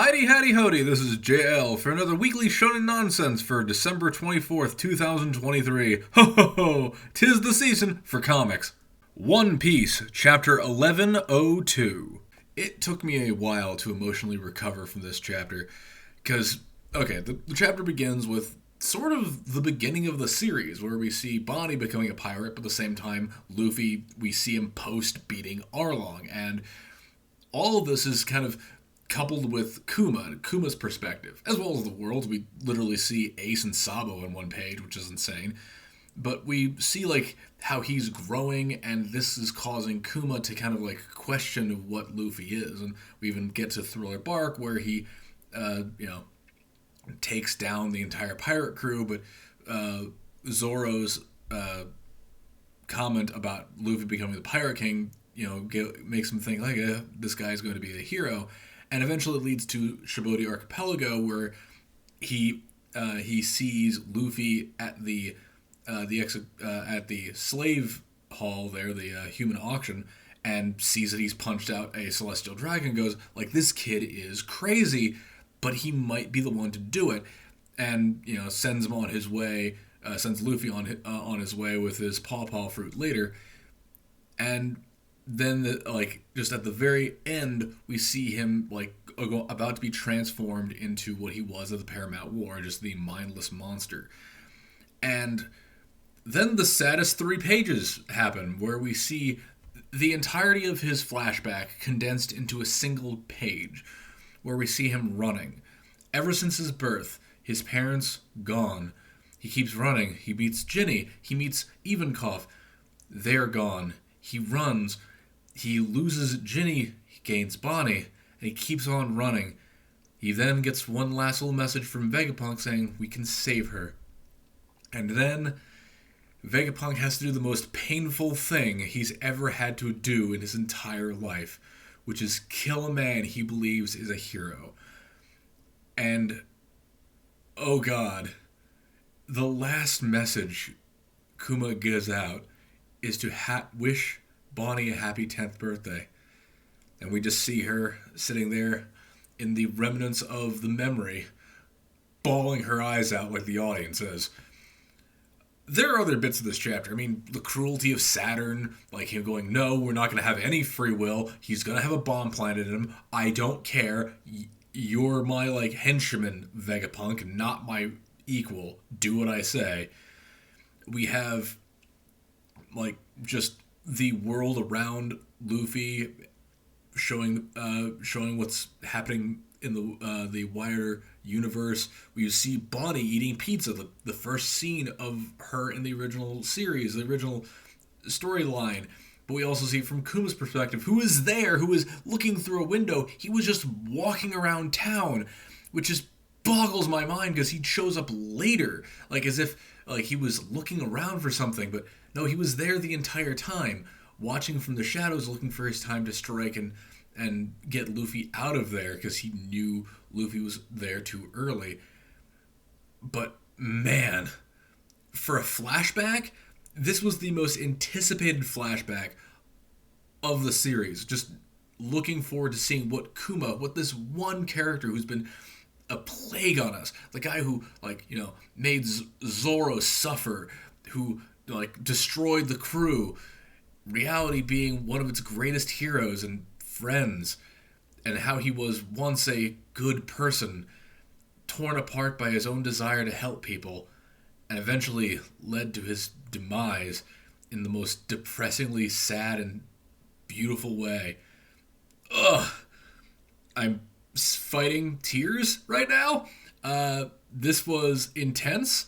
Heidi howdy hody, this is JL for another weekly Shonen Nonsense for December 24th, 2023. Ho ho ho! 'Tis the season for comics. One Piece, Chapter 1102. It took me a while to emotionally recover from this chapter, because, the chapter begins with sort of the beginning of the series, where we see Bonnie becoming a pirate, but at the same time, Luffy, we see him post-beating Arlong, and all of this is kind of coupled with Kuma's perspective, as well as the world. We literally see Ace and Sabo on one page, which is insane. But we see, how he's growing, and this is causing Kuma to kind of, question what Luffy is. And we even get to Thriller Bark, where he, takes down the entire pirate crew, but Zoro's comment about Luffy becoming the Pirate King, makes him think, this guy's going to be a hero. And eventually leads to Shibodi Archipelago, where he sees Luffy at the slave hall there, the human auction, and sees that he's punched out a celestial dragon. And goes this kid is crazy, but he might be the one to do it, and sends him on his way. Sends Luffy on his way with his pawpaw fruit later, and then just at the very end we see him about to be transformed into what he was at the Paramount War, just the mindless monster. And then the saddest 3 pages happen, where we see the entirety of his flashback condensed into a single page, where we see him running ever since his birth, his parents gone. He keeps running. He meets Ginny, he meets Ivankov, they're gone. He runs. He loses Ginny, he gains Bonnie, and he keeps on running. He then gets one last little message from Vegapunk saying, we can save her. And then Vegapunk has to do the most painful thing he's ever had to do in his entire life, which is kill a man he believes is a hero. And, oh God, the last message Kuma gives out is to wish Bonnie a happy 10th birthday. And we just see her sitting there in the remnants of the memory, bawling her eyes out like the audience is. There are other bits of this chapter. I mean, the cruelty of Saturn, him going, no, we're not going to have any free will. He's going to have a bomb planted in him. I don't care. You're my, henchman, Vegapunk, not my equal. Do what I say. We have, just the world around Luffy, showing what's happening in the wider universe. We see Bonnie eating pizza, the first scene of her in the original series, the original storyline. But we also see from Kuma's perspective, who is there, who is looking through a window. He was just walking around town, which just boggles my mind, because he shows up later, as if he was looking around for something. But no, he was there the entire time, watching from the shadows, looking for his time to strike and get Luffy out of there, because he knew Luffy was there too early. But man, for a flashback, this was the most anticipated flashback of the series. Just looking forward to seeing what this one character who's been a plague on us, the guy who made Zoro suffer, who destroyed the crew, reality being one of its greatest heroes and friends, and how he was once a good person, torn apart by his own desire to help people, and eventually led to his demise in the most depressingly sad and beautiful way. Ugh! I'm fighting tears right now. This was intense.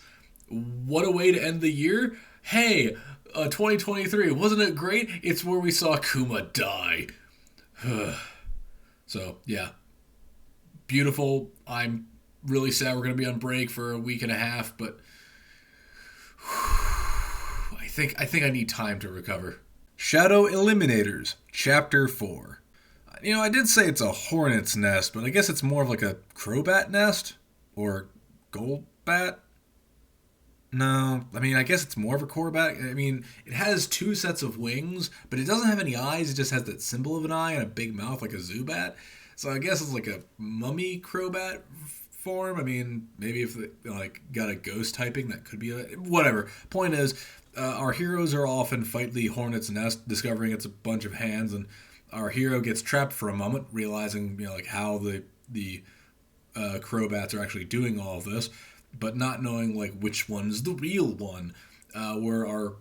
What a way to end the year. Hey, 2023, wasn't it great? It's where we saw Kuma die. So, yeah. Beautiful. I'm really sad we're going to be on break for a week and a half, but I think I need time to recover. Shadow Eliminators, Chapter 4. I did say it's a hornet's nest, but I guess it's more of a crowbat nest? Or gold bat? No, I guess it's more of a corbat. It has 2 sets of wings, but it doesn't have any eyes. It just has that symbol of an eye and a big mouth like a Zubat. So I guess it's like a mummy crobat form. I mean, maybe if they like got a ghost typing, that could be whatever. Point is, our heroes are often fight the hornet's nest, discovering it's a bunch of hands, and our hero gets trapped for a moment, realizing like how the crowbats are actually doing all of this, but not knowing like which one's the real one. Where our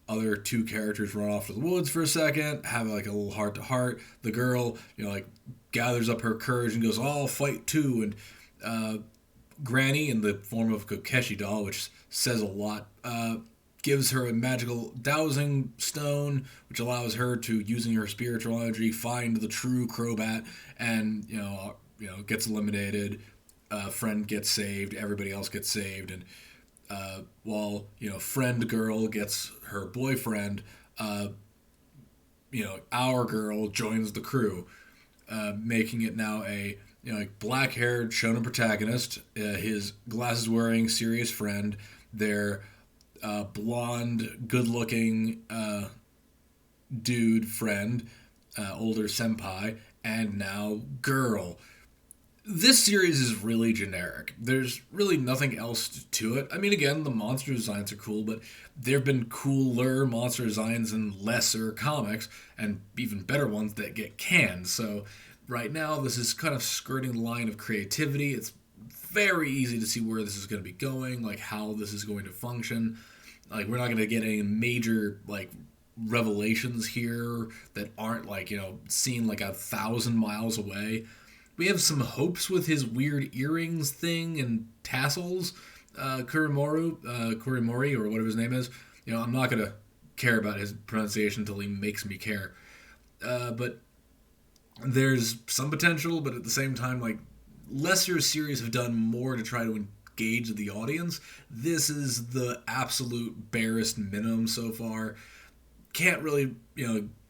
other two characters run off to the woods for a second, have like a little heart to heart. The girl like gathers up her courage and goes, "Oh, I'll fight too." And Granny, in the form of a Kokeshi doll, which says a lot, gives her a magical dowsing stone, which allows her to, using her spiritual energy, find the true Crobat, and gets eliminated. Friend gets saved, everybody else gets saved, and while friend girl gets her boyfriend, our girl joins the crew, making it now a black-haired shonen protagonist, his glasses-wearing serious friend, their blonde, good-looking dude friend, older senpai, and now girl. This series is really generic. There's really nothing else to it. I mean, again, the monster designs are cool, but there have been cooler monster designs in lesser comics, and even better ones that get canned. So right now, this is kind of skirting the line of creativity. It's very easy to see where this is going to be going, like how this is going to function. Like, we're not going to get any major, like, revelations here that aren't, like, seen like 1,000 miles away. We have some hopes with his weird earrings thing and tassels. Kurimori, or whatever his name is. I'm not going to care about his pronunciation until he makes me care. But there's some potential, but at the same time, like, lesser series have done more to try to engage the audience. This is the absolute barest minimum so far. Can't really,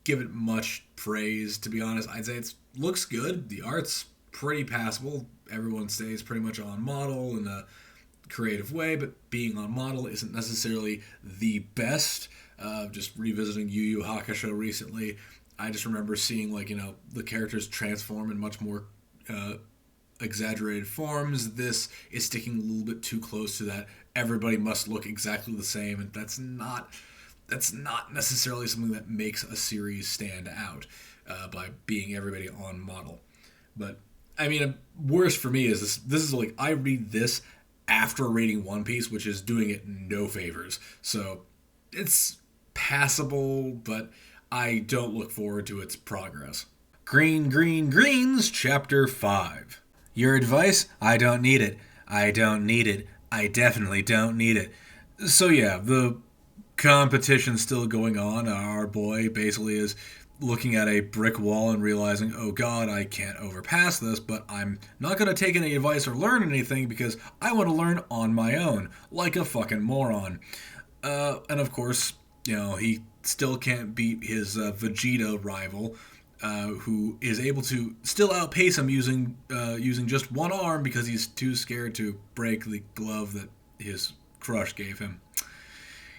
give it much praise, to be honest. I'd say it looks good. The art's pretty passable. Everyone stays pretty much on model in a creative way, but being on model isn't necessarily the best. Just revisiting Yu Yu Hakusho recently, I just remember seeing the characters transform in much more exaggerated forms. This is sticking a little bit too close to that. Everybody must look exactly the same, and that's not necessarily something that makes a series stand out by being everybody on model. But I mean, worse for me is this is like, I read this after reading One Piece, which is doing it no favors. So it's passable, but I don't look forward to its progress. Green, Green, Greens, Chapter 5. Your advice? I don't need it. I don't need it. I definitely don't need it. So yeah, the competition's still going on. Our boy basically is looking at a brick wall and realizing, oh god, I can't overpass this, but I'm not going to take any advice or learn anything because I want to learn on my own, like a fucking moron. And of course, he still can't beat his Vegeta rival, who is able to still outpace him using just one arm because he's too scared to break the glove that his crush gave him.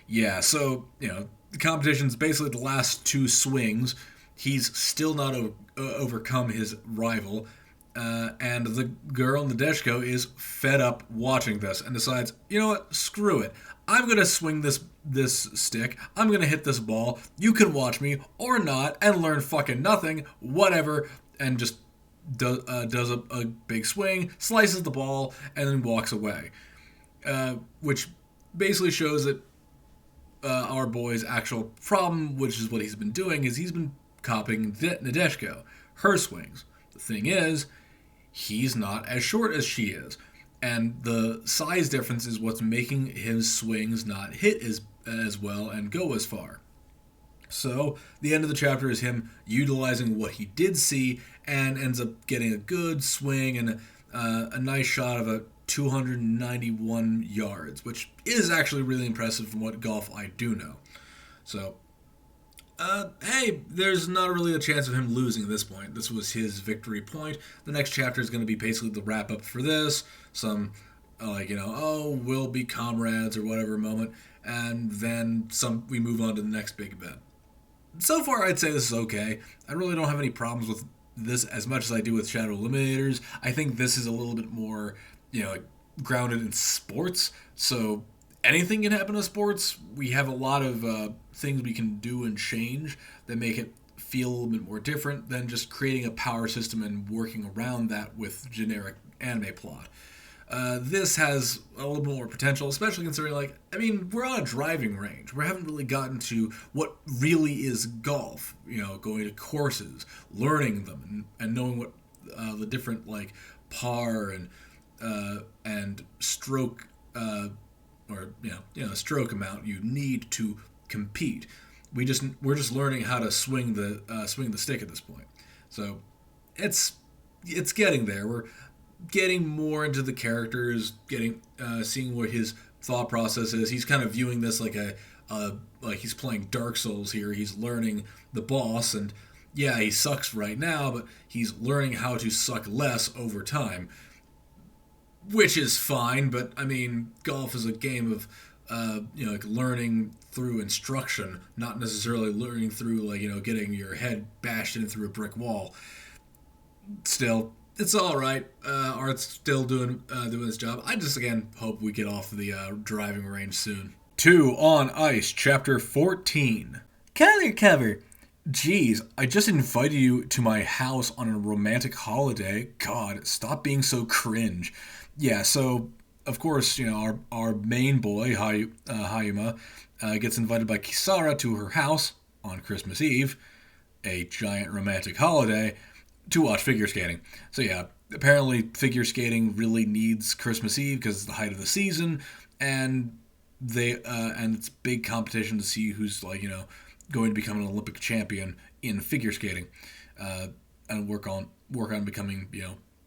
Yeah, so, the competition's basically the last two swings. He's still not overcome his rival, and the girl in Nadeshiko is fed up watching this and decides, you know what, screw it. I'm going to swing this stick, I'm going to hit this ball, you can watch me, or not, and learn fucking nothing, whatever, and just does a big swing, slices the ball, and then walks away. Which basically shows that our boy's actual problem, which is what he's been doing, is he's been copying Nadeshiko, her swings. The thing is, he's not as short as she is, and the size difference is what's making his swings not hit as well and go as far. So the end of the chapter is him utilizing what he did see and ends up getting a good swing and a nice shot of a 291 yards, which is actually really impressive from what golf I do know. So, hey, there's not really a chance of him losing at this point. This was his victory point. The next chapter is going to be basically the wrap-up for this. Some, we'll be comrades or whatever moment. And then we move on to the next big event. So far, I'd say this is okay. I really don't have any problems with this as much as I do with Shadow Eliminators. I think this is a little bit more, like, grounded in sports. So anything can happen in sports. We have a lot of things we can do and change that make it feel a little bit more different than just creating a power system and working around that with generic anime plot. This has a little bit more potential, especially considering, we're on a driving range. We haven't really gotten to what really is golf, going to courses, learning them, and knowing what the different, par and stroke, stroke amount you need to compete. We're just learning how to swing the stick at this point. So it's getting there. We're getting more into the characters, seeing what his thought process is. He's kind of viewing this like like he's playing Dark Souls here. He's learning the boss, and yeah, he sucks right now, but he's learning how to suck less over time, which is fine. But I mean, golf is a game of learning through instruction, not necessarily learning through getting your head bashed in through a brick wall. Still, it's all right. Art's still doing his job. I just again hope we get off the driving range soon. 2 on Ice, Chapter 14. Color cover. Geez, I just invited you to my house on a romantic holiday. God, stop being so cringe. Yeah, so of course, our main boy Hayuma gets invited by Kisara to her house on Christmas Eve, a giant romantic holiday, to watch figure skating. So yeah, apparently figure skating really needs Christmas Eve because it's the height of the season, and and it's big competition to see who's going to become an Olympic champion in figure skating, and work on becoming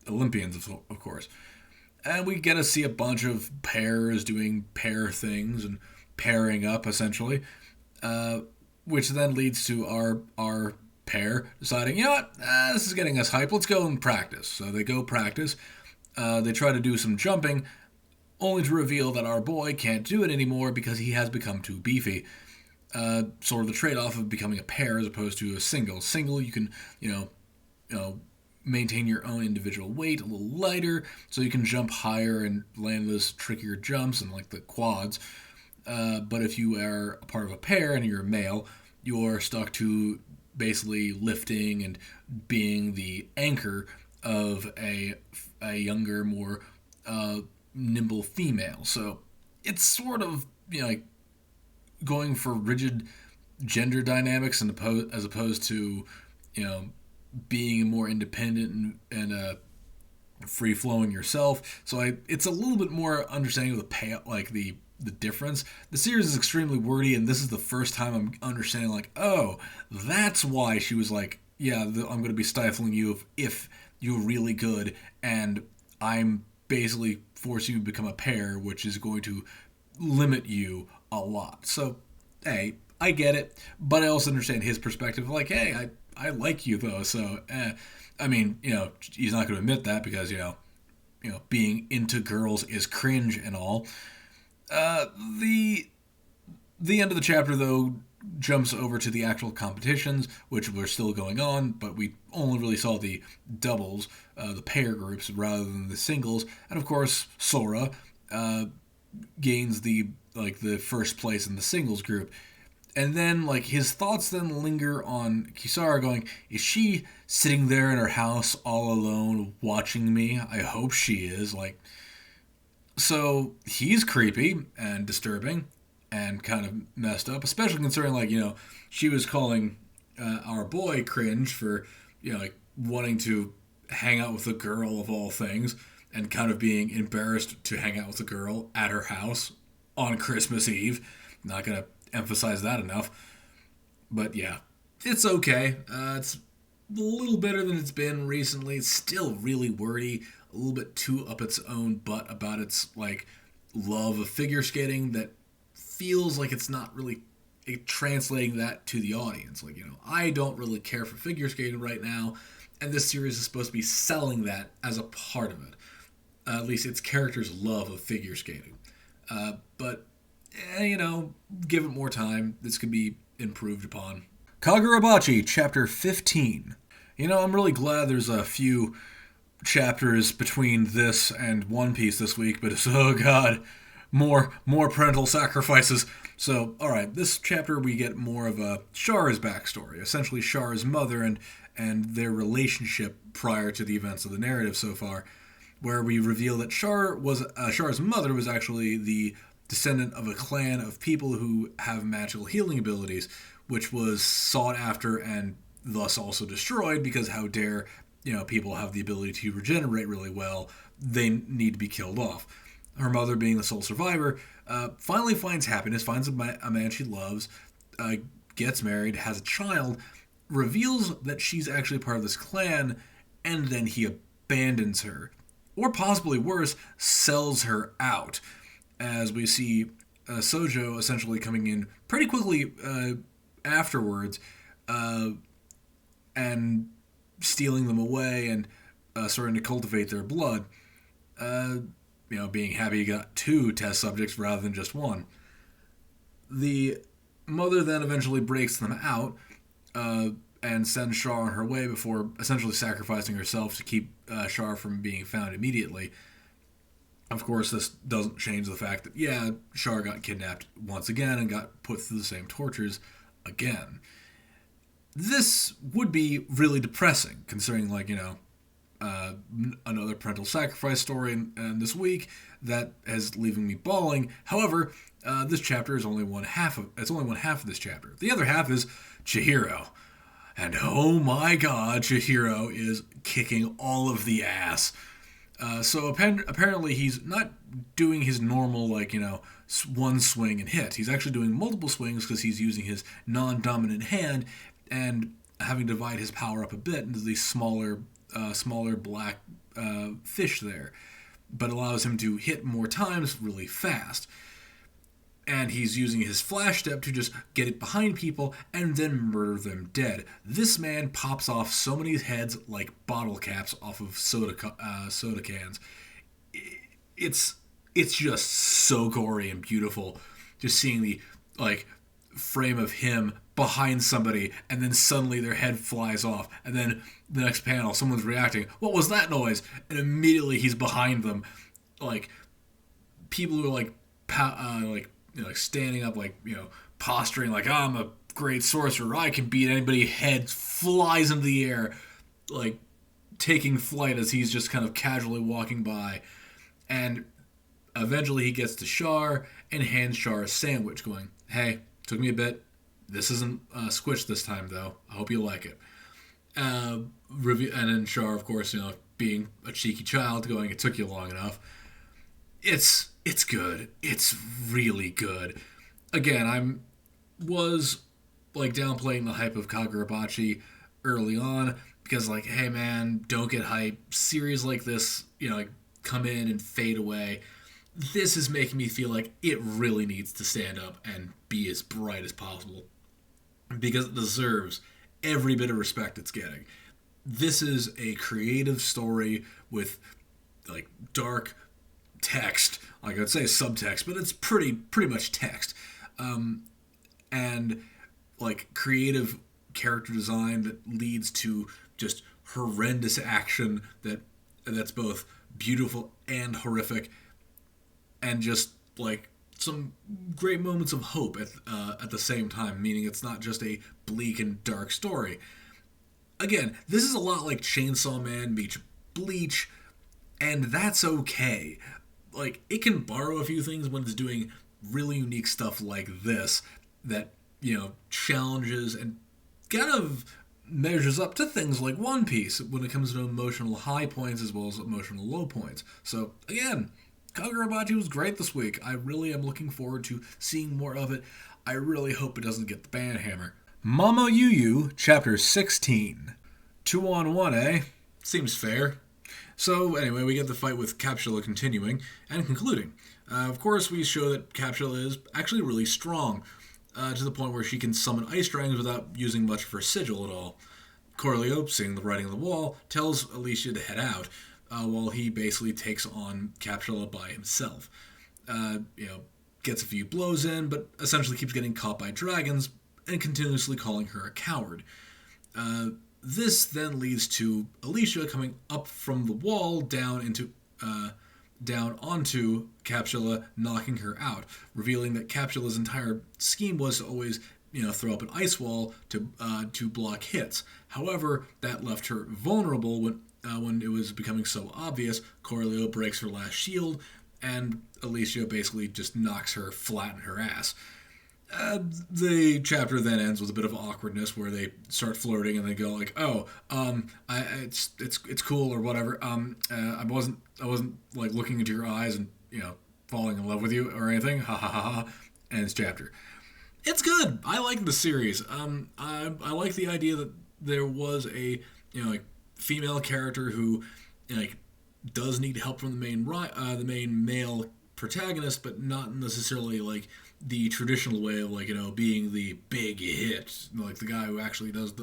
Olympians of course. And we get to see a bunch of pairs doing pair things and pairing up essentially, which then leads to our pair deciding, this is getting us hype. Let's go and practice. So they go practice. They try to do some jumping, only to reveal that our boy can't do it anymore because he has become too beefy. Sort of the trade-off of becoming a pair as opposed to a single. Single, you can, maintain your own individual weight a little lighter, so you can jump higher and land those trickier jumps and the quads. But if you are a part of a pair and you're a male, you're stuck to basically lifting and being the anchor of a younger, more nimble female. So it's sort of going for rigid gender dynamics as opposed to being more independent and free flowing yourself. So it's a little bit more understanding of the difference. The series is extremely wordy, and this is the first time I'm understanding that's why she was I'm going to be stifling you if you're really good, and I'm basically forcing you to become a pair, which is going to limit you a lot. So hey, I get it, but I also understand his perspective. Hey, I like you though, so I mean, he's not going to admit that because being into girls is cringe and all. The end of the chapter though jumps over to the actual competitions, which were still going on, but we only really saw the doubles, the pair groups rather than the singles, and of course Sora gains the first place in the singles group. And then, his thoughts then linger on Kisara going, is she sitting there in her house all alone watching me? I hope she is. So he's creepy and disturbing and kind of messed up, especially considering, she was calling our boy cringe for, wanting to hang out with a girl of all things and kind of being embarrassed to hang out with a girl at her house on Christmas Eve. Not going to emphasize that enough. But yeah, it's okay. It's a little better than it's been recently. It's still really wordy, a little bit too up its own butt about its love of figure skating that feels like it's not really translating that to the audience. I don't really care for figure skating right now, and this series is supposed to be selling that as a part of it. At least its characters' love of figure skating. But give it more time. This could be improved upon. Kagurabachi, Chapter 15. I'm really glad there's a few chapters between this and One Piece this week, but it's, oh god, more parental sacrifices. So, all right, this chapter we get more of a Chara's backstory, essentially Chara's mother and their relationship prior to the events of the narrative so far, where we reveal that Chara's mother was actually the descendant of a clan of people who have magical healing abilities, which was sought after and thus also destroyed because how dare people have the ability to regenerate really well, they need to be killed off. Her mother, being the sole survivor, finally finds happiness, finds a man she loves, gets married, has a child, reveals that she's actually part of this clan, and then he abandons her. Or possibly worse, sells her out. As we see Sojo essentially coming in pretty quickly afterwards and stealing them away and starting to cultivate their blood. Being happy he got 2 test subjects rather than just 1. The mother then eventually breaks them out and sends Char on her way before essentially sacrificing herself to keep Char from being found immediately. Of course, this doesn't change the fact that, Char got kidnapped once again and got put through the same tortures again. This would be really depressing, considering, another parental sacrifice story in this week that is leaving me bawling. However, this chapter is only one half of this chapter. The other half is Chihiro. And oh my god, Chihiro is kicking all of the ass. So apparently he's not doing his normal, one swing and hit. He's actually doing multiple swings because he's using his non-dominant hand and having to divide his power up a bit into these smaller black fish there. But allows him to hit more times really fast. And he's using his flash step to just get it behind people and then murder them dead. This man pops off so many heads like bottle caps off of soda cans. It's just so gory and beautiful. Just seeing the frame of him behind somebody, and then suddenly their head flies off, and then the next panel, someone's reacting. What was that noise? And immediately he's behind them, people who are standing up, posturing, I'm a great sorcerer, I can beat anybody. Head flies into the air, taking flight as he's just kind of casually walking by, and eventually he gets to Char and hands Char a sandwich, going, "Hey, took me a bit. This isn't squished this time, though. I hope you like it." And then Char, of course, being a cheeky child, going, "It took you long enough." It's good. It's really good. Again, was downplaying the hype of Kagurabachi early on because hey man, don't get hype. Series like this, come in and fade away. This is making me feel like it really needs to stand up and be as bright as possible because it deserves every bit of respect it's getting. This is a creative story with dark text. I'd say subtext, but it's pretty much text. And creative character design that leads to just horrendous action that's both beautiful and horrific, and just some great moments of hope at the same time, meaning it's not just a bleak and dark story. Again, this is a lot like Chainsaw Man meets Bleach, and that's okay. It can borrow a few things when it's doing really unique stuff like this that, challenges and kind of measures up to things like One Piece when it comes to emotional high points as well as emotional low points. So, again, Kagurabachi was great this week. I really am looking forward to seeing more of it. I really hope it doesn't get the ban hammer. Mama Yu Yu, Chapter 16. 2-on-1, eh? Seems fair. So, anyway, we get the fight with Capsula continuing and concluding. Of course, we show that Capsula is actually really strong, to the point where she can summon ice dragons without using much of her sigil at all. Corleo, seeing the writing on the wall, tells Alicia to head out, while he basically takes on Capsula by himself. Gets a few blows in, but essentially keeps getting caught by dragons and continuously calling her a coward. this then leads to Alicia coming up from the wall down onto Capsula, knocking her out, revealing that Capsula's entire scheme was to always, throw up an ice wall to block hits. However, that left her vulnerable when it was becoming so obvious. Corleo breaks her last shield, and Alicia basically just knocks her flat in her ass. The chapter then ends with a bit of awkwardness where they start flirting and they go like, "Oh, it's cool" or whatever. I wasn't like looking into your eyes and falling in love with you or anything. Ha ha ha ha. Ends chapter. It's good. I like the series. I like the idea that there was a female character who does need help from the main male protagonist, but not necessarily like the traditional way of being the big hit, like the guy who actually does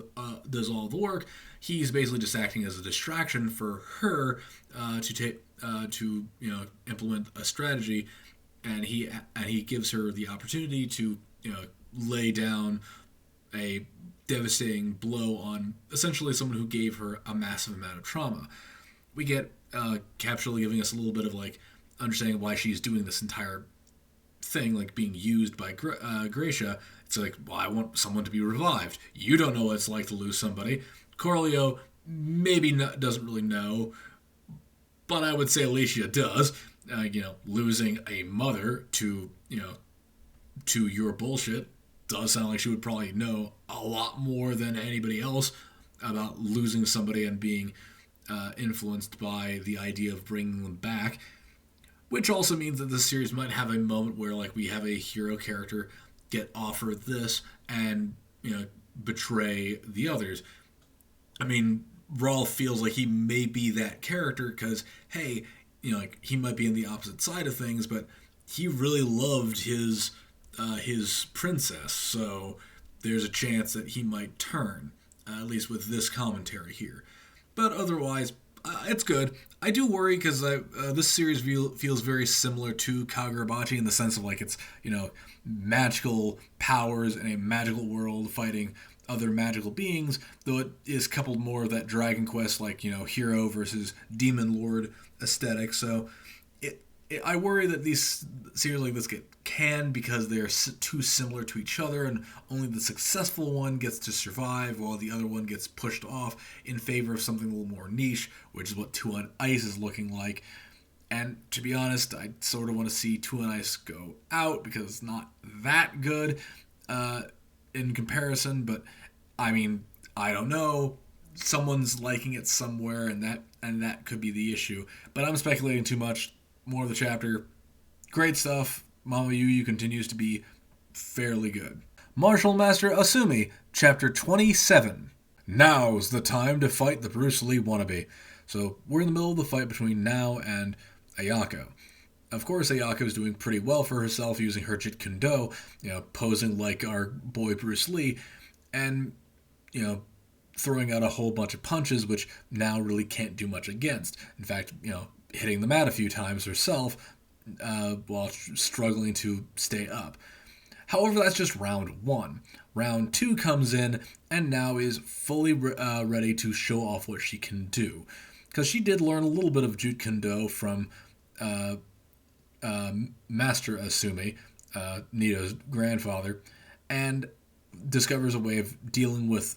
all the work. He's basically just acting as a distraction for her to implement a strategy, and he gives her the opportunity to lay down a devastating blow on essentially someone who gave her a massive amount of trauma. We get Capsula giving us a little bit of understanding why she's doing this entire thing, being used by Gracia. It's like, well, I want someone to be revived. You don't know what it's like to lose somebody. Corleo maybe doesn't really know, but I would say Alicia does. Losing a mother to your bullshit does sound like she would probably know a lot more than anybody else about losing somebody and being influenced by the idea of bringing them back. Which also means that this series might have a moment where we have a hero character get offered this and betray the others. I mean, Rawl feels like he may be that character because, hey, he might be in the opposite side of things, but he really loved his princess, so there's a chance that he might turn, at least with this commentary here. But otherwise, it's good. I do worry because this series feels very similar to Kagurabachi in the sense of it's magical powers in a magical world fighting other magical beings, though it is coupled more of that Dragon Quest hero versus demon lord aesthetic. So I worry that these series like this get canned because they're too similar to each other, and only the successful one gets to survive while the other one gets pushed off in favor of something a little more niche, which is what Two on Ice is looking like. And to be honest, I sort of want to see Two on Ice go out because it's not that good in comparison, but I mean, I don't know. Someone's liking it somewhere, and that could be the issue. But I'm speculating too much. More of the chapter. Great stuff. Mama Yu continues to be fairly good. Martial Master Asumi, Chapter 27. Now's the time to fight the Bruce Lee wannabe. So we're in the middle of the fight between Now and Ayako. Of course, Ayako is doing pretty well for herself using her Jeet Kune Do, posing like our boy Bruce Lee, and, throwing out a whole bunch of punches, which Now really can't do much against. In fact, hitting the mat a few times herself while struggling to stay up. However, that's just round one. Round two comes in, and Now is fully ready to show off what she can do. Because she did learn a little bit of Jeet Kune Do from Master Asumi, Nito's grandfather, and discovers a way of dealing with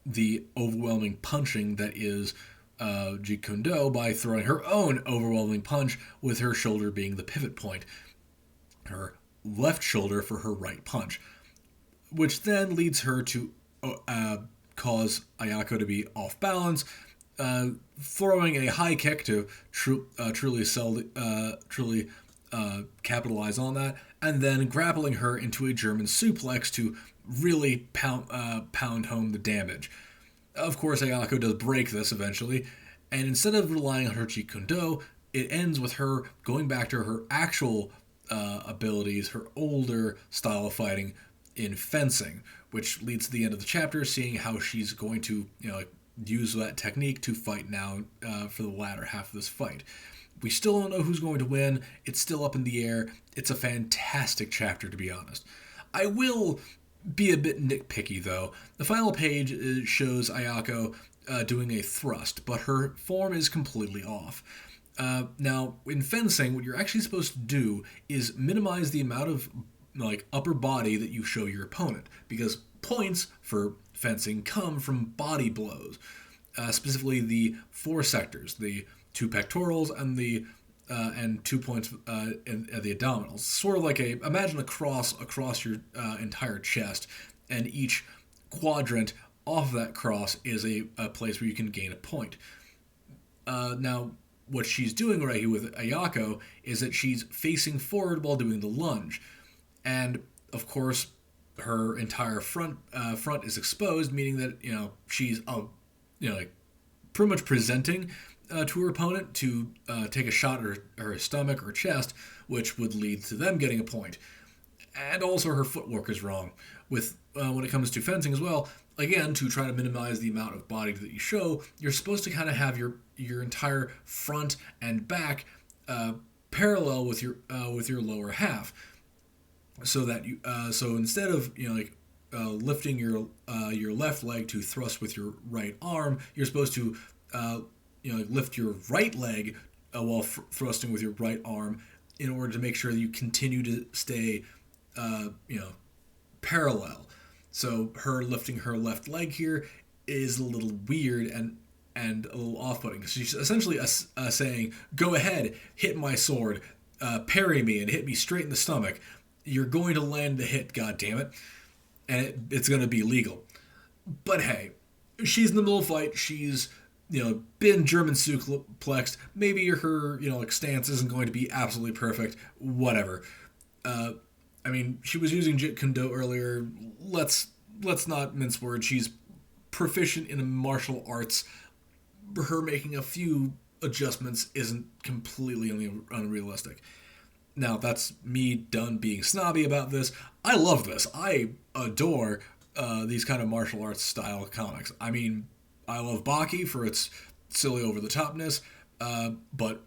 the overwhelming punching that is Jeet Kune Do by throwing her own overwhelming punch, with her shoulder being the pivot point, her left shoulder for her right punch, which then leads her to cause Ayako to be off balance, throwing a high kick to truly capitalize on that, and then grappling her into a German suplex to really pound home the damage. Of course, Ayako does break this eventually, and instead of relying on her Jeet Kune Do, it ends with her going back to her actual abilities, her older style of fighting in fencing, which leads to the end of the chapter, seeing how she's going to use that technique to fight Now for the latter half of this fight. We still don't know who's going to win. It's still up in the air. It's a fantastic chapter, to be honest. I will be a bit nitpicky, though. The final page shows Ayako doing a thrust, but her form is completely off. Now, in fencing, what you're actually supposed to do is minimize the amount of upper body that you show your opponent, because points for fencing come from body blows, specifically the 4 sectors, the 2 pectorals and 2 points in the abdominals. Sort of like imagine a cross across your entire chest, and each quadrant off that cross is a place where you can gain a point. Now, what she's doing right here with Ayako is that she's facing forward while doing the lunge, and of course her entire front is exposed, meaning that she's pretty much presenting to her opponent to take a shot at her stomach or chest, which would lead to them getting a point. And also her footwork is wrong with when it comes to fencing as well. Again, to try to minimize the amount of body that you show, you're supposed to kind of have your entire front and back parallel with your lower half, so that so instead of lifting your left leg to thrust with your right arm, you're supposed to lift your right leg while thrusting with your right arm in order to make sure that you continue to stay parallel. So her lifting her left leg here is a little weird and a little off-putting. She's essentially saying, "Go ahead, hit my sword, parry me, and hit me straight in the stomach. You're going to land the hit, goddammit, and it's going to be legal." But hey, she's in the middle of the fight. She's been German suplexed. Maybe her stance isn't going to be absolutely perfect. Whatever. I mean, she was using Jeet Kune Do earlier. Let's not mince words. She's proficient in martial arts. Her making a few adjustments isn't completely unrealistic. Now, that's me done being snobby about this. I love this. I adore these kind of martial arts style comics. I mean, I love Baki for its silly over-the-topness, but,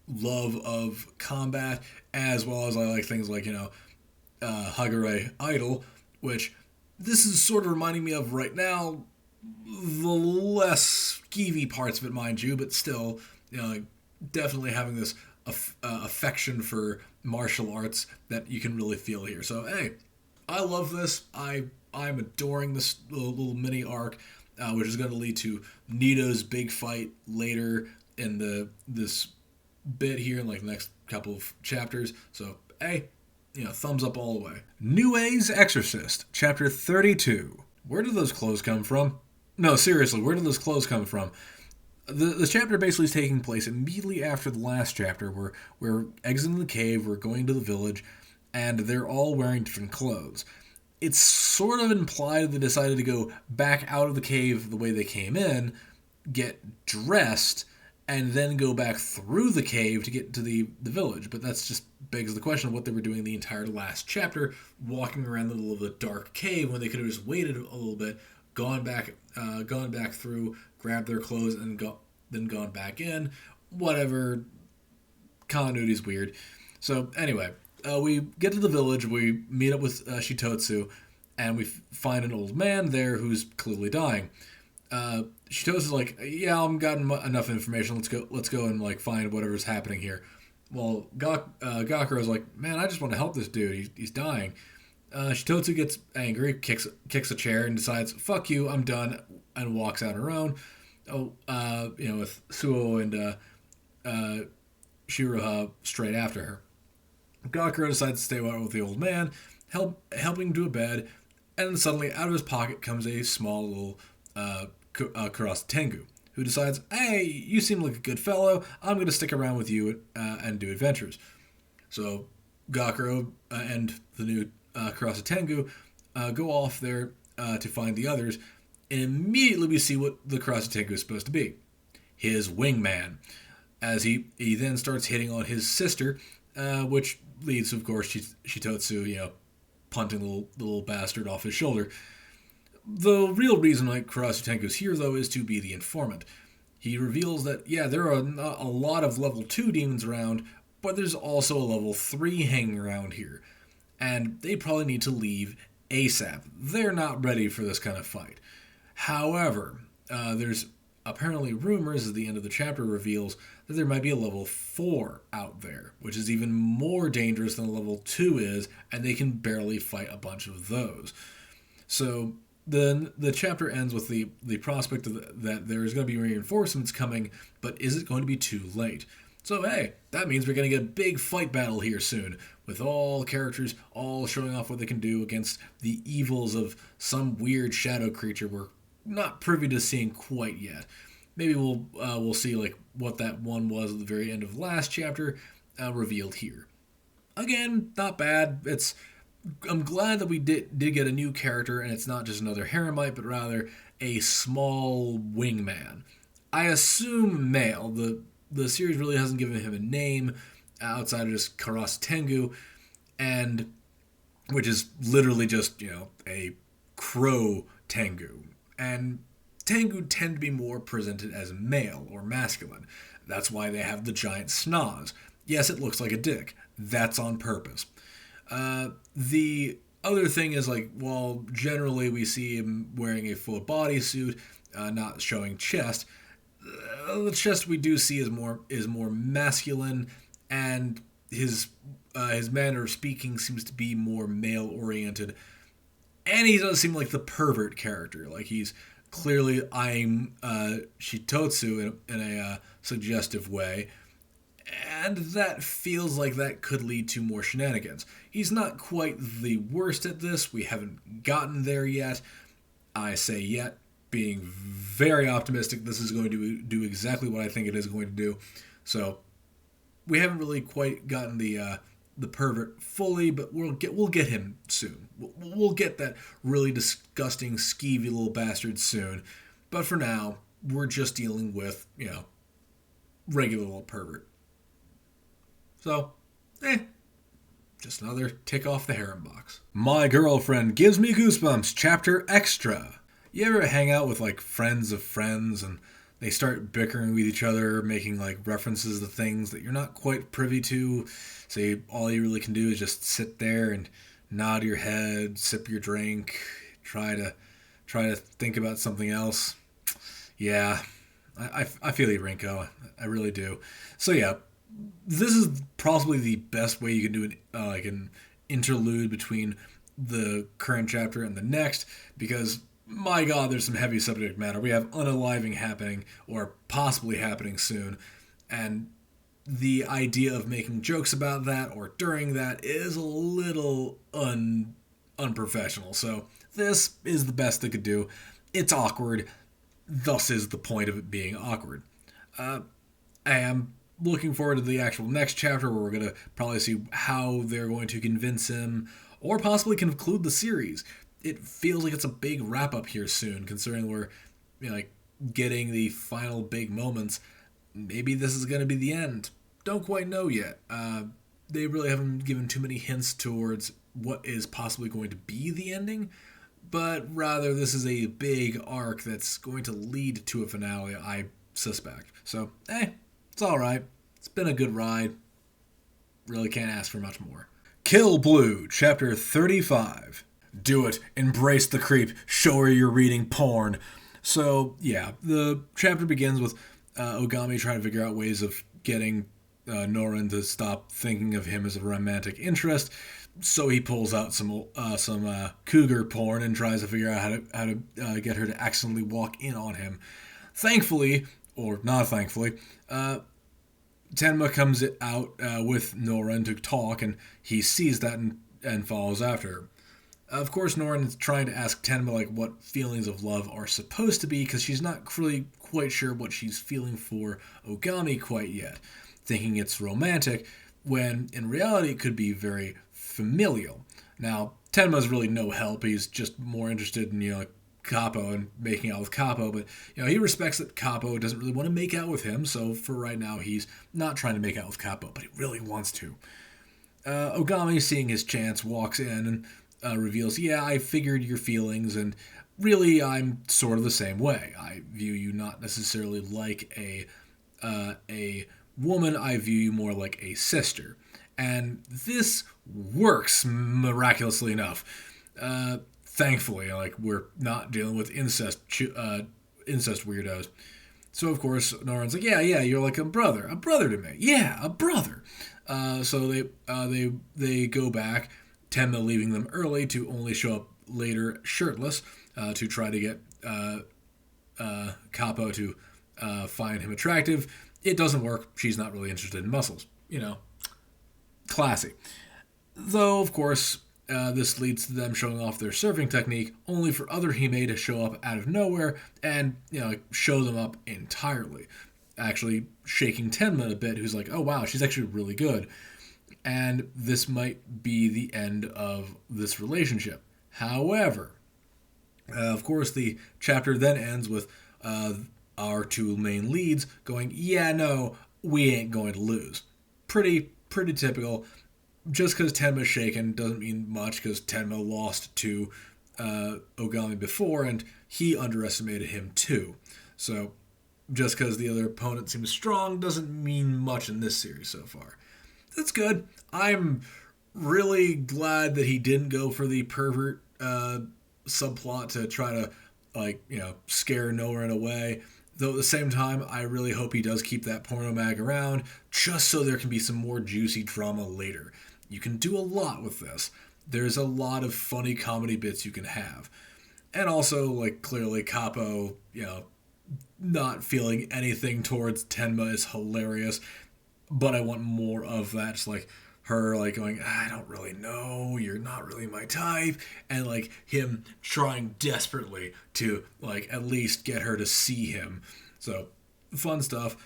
love of combat, as well as I like things like, Hagure Idol, which this is sort of reminding me of right now, the less skeevy parts of it, mind you, but still, definitely having this affection for martial arts that you can really feel here. So, hey, I love this. I'm adoring this little mini arc, which is going to lead to Nito's big fight later in this bit here in the next couple of chapters. So, hey, thumbs up all the way. Nue's Exorcist, Chapter 32. Where did those clothes come from? No, seriously, where did those clothes come from? This chapter basically is taking place immediately after the last chapter, where we're exiting the cave, we're going to the village, and they're all wearing different clothes. It's sort of implied they decided to go back out of the cave the way they came in, get dressed, and then go back through the cave to get to the village. But that's just begs the question of what they were doing the entire last chapter, walking around the middle of a dark cave when they could have just waited a little bit, gone back through, grabbed their clothes, and then gone back in. Whatever. Continuity's weird. So anyway, we get to the village, we meet up with Shitotsu, and we find an old man there who's clearly dying. Shitotsu's like, "Yeah, I'm gotten enough information. Let's go and find whatever's happening here." Well, Gakuro's like, "Man, I just want to help this dude. He's dying." Shitotsu gets angry, kicks a chair, and decides, "Fuck you, I'm done," and walks out on her own. With Suo and Shiroha straight after her. Gakuro decides to stay with the old man, helping him to a bed, and then suddenly out of his pocket comes a small little Kurase Tengu, who decides, "Hey, you seem like a good fellow. I'm going to stick around with you and do adventures." So Gakuro and the new Kurase Tengu go off there to find the others, and immediately we see what the Kurase Tengu is supposed to be. His wingman. As he then starts hitting on his sister, which leads, of course, Shitotsu, punting the little bastard off his shoulder. The real reason why Kurase Tengu's here, though, is to be the informant. He reveals that, there are a lot of level 2 demons around, but there's also a level 3 hanging around here. And they probably need to leave ASAP. They're not ready for this kind of fight. However, there's apparently rumors at the end of the chapter reveals that there might be a level 4 out there, which is even more dangerous than a level 2 is, and they can barely fight a bunch of those. So then the chapter ends with the prospect that there is going to be reinforcements coming, but is it going to be too late? So hey, that means we're going to get a big fight battle here soon, with all characters all showing off what they can do against the evils of some weird shadow creature we're not privy to seeing quite yet. Maybe we'll see like what that one was at the very end of last chapter revealed here. Again, not bad. I'm glad that we did get a new character, and it's not just another Haremite, but rather a small wingman. I assume male. The series really hasn't given him a name outside of just Karas Tengu, and which is literally just, a crow Tengu. And Tengu tend to be more presented as male or masculine. That's why they have the giant schnoz. Yes, it looks like a dick. That's on purpose. The other thing is generally we see him wearing a full bodysuit, not showing chest. The chest we do see is more masculine, and his manner of speaking seems to be more male oriented. And he does seem like the pervert character. Like he's clearly eyeing Shitotsu in a suggestive way. And that feels like that could lead to more shenanigans. He's not quite the worst at this. We haven't gotten there yet. I say yet, being very optimistic. This is going to do exactly what I think it is going to do. So we haven't really quite gotten the pervert fully, but we'll get him soon. We'll get that really disgusting, skeevy little bastard soon. But for now, we're just dealing with, regular little pervert. So, just another tick off the harem box. My Girlfriend Gives Me Goosebumps, Chapter Extra. You ever hang out with, friends of friends, and they start bickering with each other, making, references to things that you're not quite privy to, so all you really can do is just sit there and nod your head, sip your drink, try to think about something else? Yeah, I feel you, Rinko. I really do. So yeah, this is possibly the best way you can do an interlude between the current chapter and the next, because my god, there's some heavy subject matter. We have unaliving happening, or possibly happening soon, and the idea of making jokes about that or during that is a little unprofessional. So this is the best they could do. It's awkward, thus is the point of it being awkward. I am looking forward to the actual next chapter, where we're going to probably see how they're going to convince him or possibly conclude the series. It feels like it's a big wrap-up here soon, considering we're getting the final big moments. Maybe this is going to be the end. Don't quite know yet. They really haven't given too many hints towards what is possibly going to be the ending, but rather this is a big arc that's going to lead to a finale, I suspect. So, it's alright. It's been a good ride. Really can't ask for much more. Kill Blue, Chapter 35. Do it. Embrace the creep. Show her you're reading porn. So, yeah, the chapter begins with Ogami trying to figure out ways of getting Norin to stop thinking of him as a romantic interest. So he pulls out some cougar porn and tries to figure out how to get her to accidentally walk in on him. Thankfully, or not thankfully, Tenma comes out with Norin to talk, and he sees that and follows after her. Of course, Norin is trying to ask Tenma what feelings of love are supposed to be, because she's not really quite sure what she's feeling for Ogami quite yet, thinking it's romantic, when in reality it could be very familial. Now, Tenma's really no help. He's just more interested in, Capo and making out with Capo, but, he respects that Capo doesn't really want to make out with him, so for right now he's not trying to make out with Capo, but he really wants to. Ogami, seeing his chance, walks in and reveals, yeah, I figured your feelings, and really I'm sort of the same way. I view you not necessarily like a woman, I view you more like a sister. And this works miraculously enough. Thankfully, like we're not dealing with incest weirdos. So of course Noran's like, yeah, you're like a brother to me. Yeah, a brother. So they go back. Tenma leaving them early to only show up later shirtless to try to get Capo to find him attractive. It doesn't work. She's not really interested in muscles. Classy. Though, of course, this leads to them showing off their surfing technique, only for other Hime to show up out of nowhere and, show them up entirely. Actually shaking Tenma a bit, who's like, oh wow, she's actually really good. And this might be the end of this relationship. However, of course, the chapter then ends with our two main leads going, yeah, no, we ain't going to lose. Pretty typical. Just because Tenma's shaken doesn't mean much, because Tenma lost to Ogami before, and he underestimated him too. So just because the other opponent seems strong doesn't mean much in this series so far. That's good. I'm really glad that he didn't go for the pervert subplot to try to, scare Norin away. Though at the same time, I really hope he does keep that porno mag around, just so there can be some more juicy drama later. You can do a lot with this. There's a lot of funny comedy bits you can have. And also, clearly Capo, not feeling anything towards Tenma is hilarious. But I want more of that. Just her going, I don't really know, you're not really my type. And him trying desperately to at least get her to see him. So fun stuff.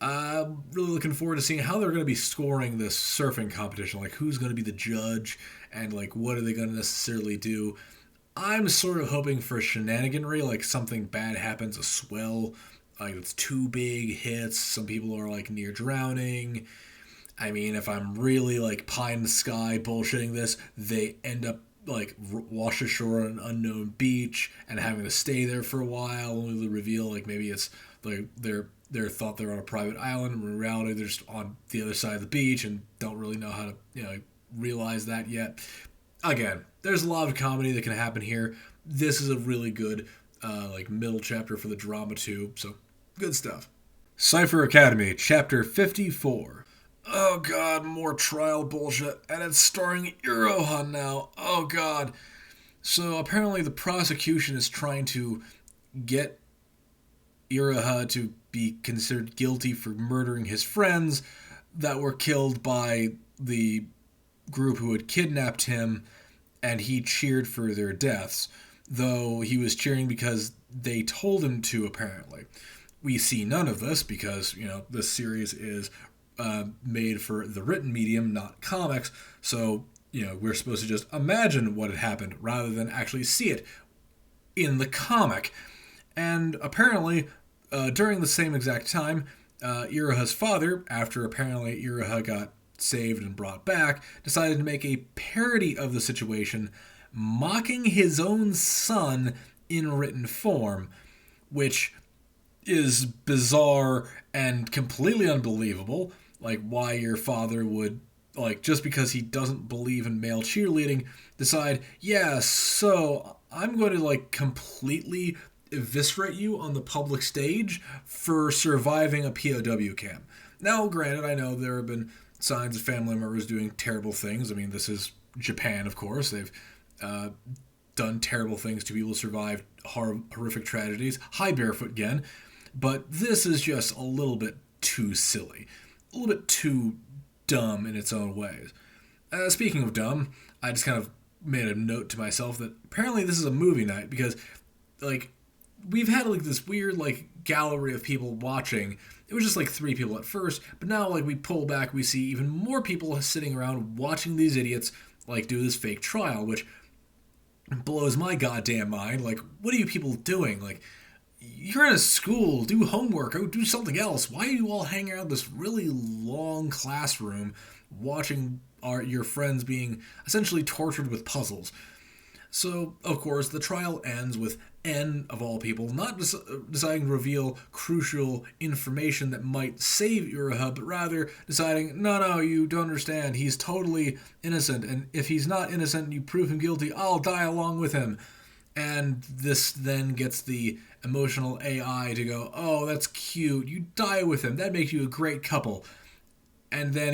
I'm really looking forward to seeing how they're going to be scoring this surfing competition. Who's going to be the judge and what are they going to necessarily do. I'm sort of hoping for shenaniganry, something bad happens, a swell, it's two big hits, some people are near drowning. I mean, if I'm really pie in the sky bullshitting this, they end up wash ashore on an unknown beach and having to stay there for a while, only to reveal maybe it's they're thought they're on a private island, and in reality they're just on the other side of the beach and don't really know how to realize that yet. Again, there's a lot of comedy that can happen here. This is a really good middle chapter for the drama too, so good stuff. Cypher Academy, chapter 54. Oh god, more trial bullshit, and it's starring Iroha now. Oh god. So apparently the prosecution is trying to get Iroha to be considered guilty for murdering his friends that were killed by the group who had kidnapped him, and he cheered for their deaths, though he was cheering because they told him to, apparently. We see none of this because, this series is made for the written medium, not comics, so, we're supposed to just imagine what had happened rather than actually see it in the comic. And apparently, during the same exact time, Iroha's father, after apparently Iroha got saved and brought back, decided to make a parody of the situation, mocking his own son in written form, which is bizarre and completely unbelievable. Why your father would, just because he doesn't believe in male cheerleading, decide, yeah, so I'm going to, completely eviscerate you on the public stage for surviving a POW camp. Now, granted, I know there have been signs of family members doing terrible things. I mean, this is Japan, of course. They've done terrible things to people who survived horrific tragedies. Hi, Barefoot Gen. But this is just a little bit too silly. A little bit too dumb in its own ways. Speaking of dumb, I just kind of made a note to myself that apparently this is a movie night because, we've had this weird gallery of people watching. It was just 3 people at first, but now we pull back, we see even more people sitting around watching these idiots do this fake trial, which blows my goddamn mind. What are you people doing? You're in a school, do homework, or do something else. Why are you all hanging out in this really long classroom watching your friends being essentially tortured with puzzles? So, of course, the trial ends with N, of all people, not deciding to reveal crucial information that might save Iroha, but rather deciding, no, you don't understand. He's totally innocent, and if he's not innocent and you prove him guilty, I'll die along with him. And this then gets the emotional AI to go, oh, that's cute. You die with him. That makes you a great couple. And then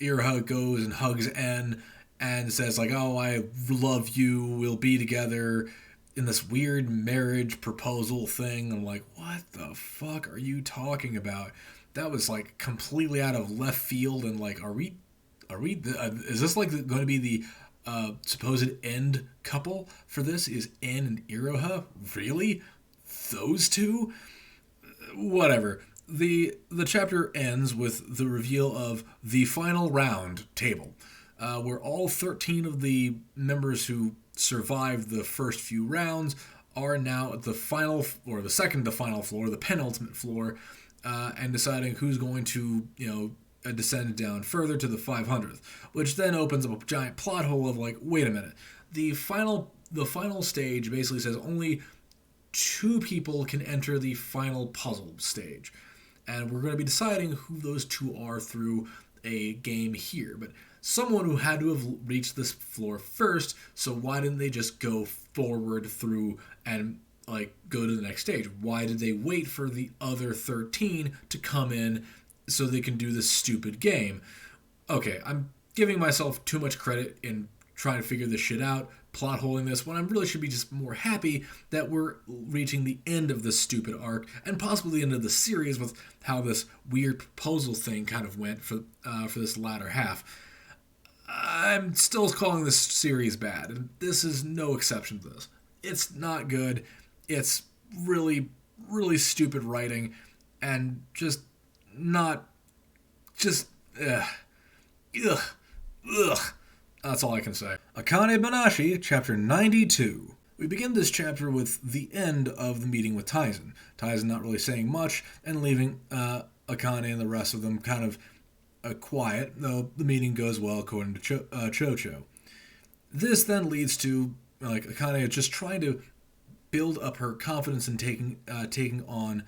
Iroha goes and hugs N and says, like, oh, I love you. We'll be together in this weird marriage proposal thing. I'm like, what the fuck are you talking about? That was like completely out of left field. And like, is this like going to be the supposed end couple for this? Is N and Iroha really those two? Whatever. The chapter ends with the reveal of the final round table, where all 13 of the members who survived the first few rounds are now at the final, or the second to final floor, the penultimate floor, and deciding who's going to, descend down further to the 500th, which then opens up a giant plot hole of like, wait a minute, the final stage basically says only 2 people can enter the final puzzle stage, and we're going to be deciding who those 2 are through a game here, but someone who had to have reached this floor first, so why didn't they just go forward through and like go to the next stage? Why did they wait for the other 13 to come in so they can do this stupid game? Okay, I'm giving myself too much credit in trying to figure this shit out, plot holing this, when I really should be just more happy that we're reaching the end of this stupid arc, and possibly the end of the series with how this weird proposal thing kind of went for this latter half. I'm still calling this series bad, and this is no exception to this. It's not good. It's really, really stupid writing, and just not, just, ugh. That's all I can say. Akane Banashi, chapter 92. We begin this chapter with the end of the meeting with Taizen. Taizen not really saying much, and leaving Akane and the rest of them kind of quiet, though the meeting goes well according to Chocho. This then leads to like Akane just trying to build up her confidence in taking on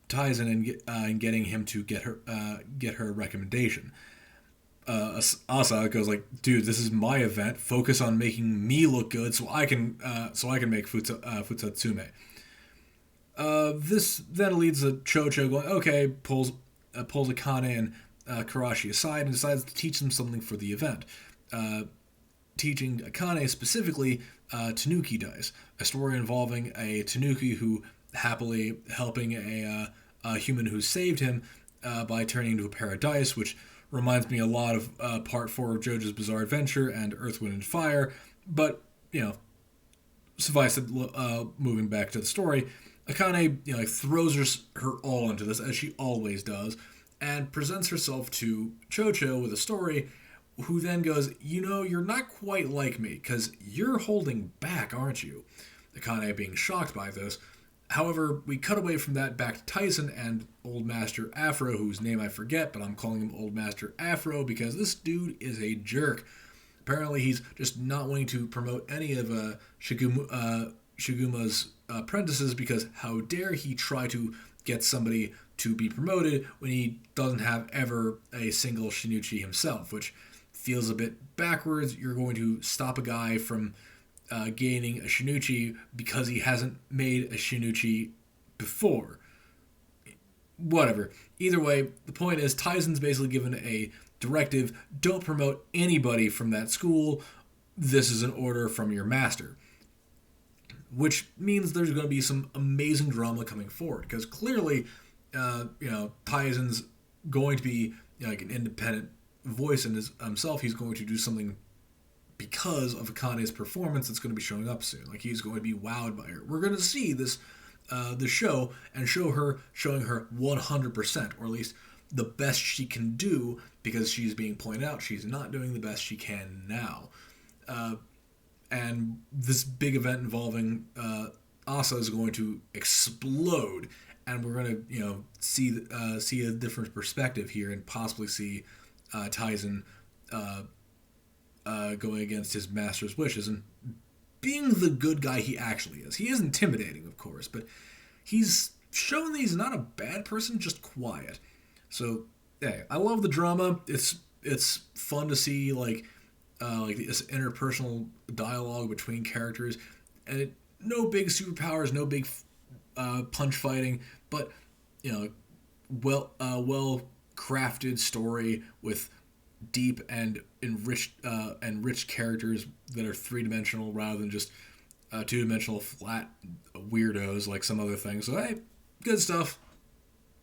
Taizen and getting him to get her recommendation. Asa goes like, dude, this is my event. Focus on making me look good, so I can make Futsatsume. This then leads to Chocho going, okay, pulls Akane and Karashi aside and decides to teach them something for the event. Teaching Akane specifically Tanuki dice, a story involving a Tanuki who happily helping a human who saved him by turning into a pair of dice, which reminds me a lot of Part 4 of JoJo's Bizarre Adventure and Earth, Wind, and Fire, but, suffice it, moving back to the story, Akane, throws her all into this, as she always does, and presents herself to Chocho with a story, who then goes, you're not quite like me, because you're holding back, aren't you? Akane being shocked by this. However, we cut away from that back to Tyson and Old Master Afro, whose name I forget, but I'm calling him Old Master Afro because this dude is a jerk. Apparently, he's just not wanting to promote any of Shiguma's apprentices because how dare he try to get somebody to be promoted when he doesn't have ever a single Shinichi himself, which feels a bit backwards. You're going to stop a guy from gaining a Shinichi because he hasn't made a Shinichi before. Whatever. Either way, the point is Taizen's basically given a directive, don't promote anybody from that school. This is an order from your master. Which means there's going to be some amazing drama coming forward, because clearly, Taizen's going to be like an independent voice in himself. He's going to do something because of Akane's performance that's going to be showing up soon. Like, he's going to be wowed by her. We're going to see this the show and showing her 100%, or at least the best she can do, because she's being pointed out she's not doing the best she can now. And this big event involving Asa is going to explode, and we're going to see a different perspective here, and possibly see Taizen going against his master's wishes. And being the good guy he actually is. He is intimidating, of course, but he's shown that he's not a bad person, just quiet. So, hey, I love the drama. It's fun to see like this interpersonal dialogue between characters, and no big superpowers, no big punch fighting, but well crafted story with deep and enriched characters that are 3-dimensional rather than just 2-dimensional flat weirdos like some other things. So hey, good stuff.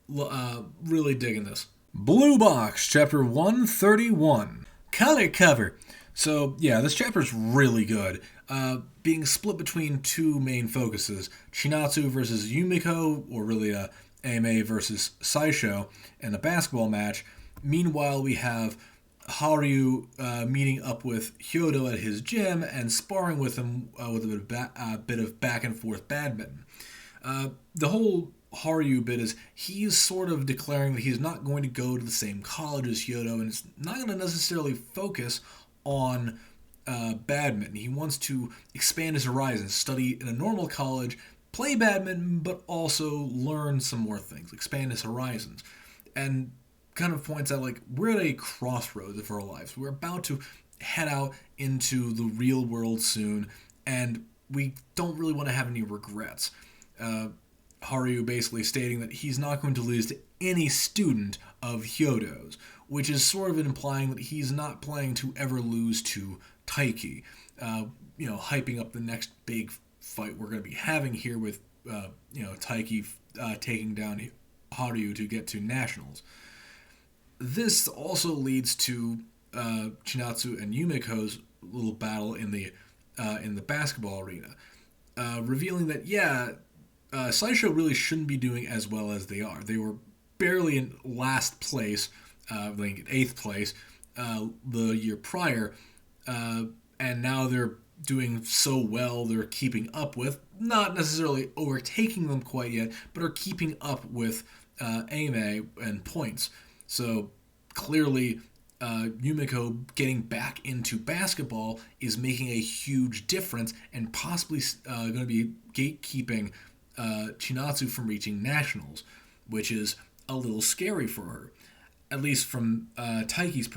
Really digging this. Blue Box, chapter 131. Color cover. So yeah, this chapter's really good. Being split between two main focuses, Chinatsu versus Yumiko, or really AMA versus Saisho in a basketball match. Meanwhile, we have Haru meeting up with Hyodo at his gym and sparring with him with a bit of back and forth badminton. The whole Haru bit is he's sort of declaring that he's not going to go to the same college as Hyodo, and it's not going to necessarily focus on badminton. He wants to expand his horizons, study in a normal college, play badminton, but also learn some more things, expand his horizons. And kind of points out, like, we're at a crossroads of our lives. We're about to head out into the real world soon, and we don't really want to have any regrets. Haru basically stating that he's not going to lose to any student of Hyodo's, which is sort of implying that he's not planning to ever lose to Taiki. Hyping up the next big fight we're going to be having here with, Taiki taking down Haru to get to nationals. This also leads to Chinatsu and Yumiko's little battle in the basketball arena, revealing that Saisho really shouldn't be doing as well as they are. They were barely in last place, like in 8th place, the year prior, and now they're doing so well they're keeping up with, not necessarily overtaking them quite yet, but are keeping up with Ame and points. So clearly, Yumiko getting back into basketball is making a huge difference and possibly going to be gatekeeping Chinatsu from reaching nationals, which is a little scary for her, at least from Taiki's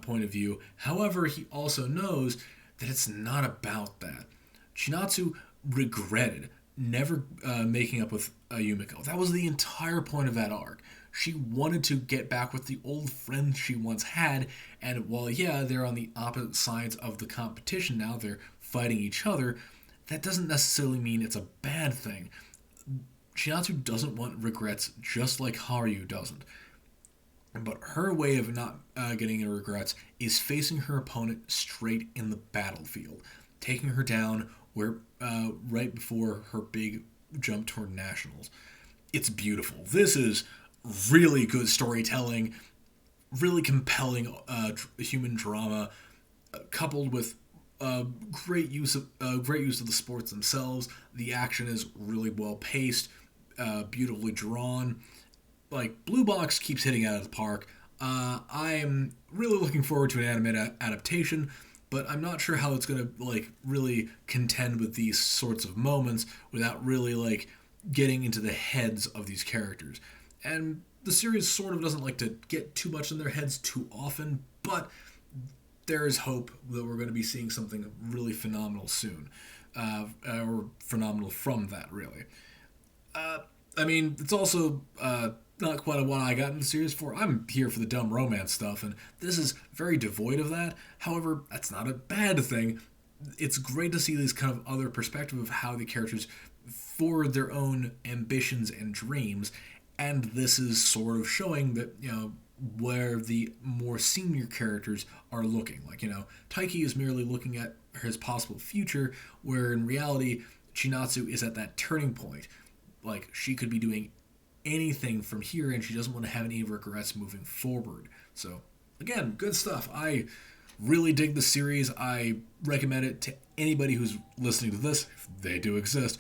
point of view. However, he also knows that it's not about that. Chinatsu regretted never making up with Yumiko. That was the entire point of that arc. She wanted to get back with the old friend she once had, and while, they're on the opposite sides of the competition now, they're fighting each other, that doesn't necessarily mean it's a bad thing. Chinatsu doesn't want regrets just like Haru doesn't. But her way of not getting any regrets is facing her opponent straight in the battlefield, taking her down right before her big jump toward nationals. It's beautiful. This is really good storytelling, really compelling human drama, coupled with great use of the sports themselves. The action is really well paced, beautifully drawn. Like, Blue Box keeps hitting out of the park. I'm really looking forward to an anime adaptation, but I'm not sure how it's gonna really contend with these sorts of moments without really getting into the heads of these characters. And the series sort of doesn't like to get too much in their heads too often, but there is hope that we're going to be seeing something really phenomenal soon, or phenomenal from that, really. It's also not quite what I got into the series for. I'm here for the dumb romance stuff, and this is very devoid of that. However, that's not a bad thing. It's great to see this kind of other perspective of how the characters forward their own ambitions and dreams, and this is sort of showing that, where the more senior characters are looking. Taiki is merely looking at his possible future, where in reality, Chinatsu is at that turning point. She could be doing anything from here, and she doesn't want to have any regrets moving forward. So, again, good stuff. I really dig the series. I recommend it to anybody who's listening to this, if they do exist.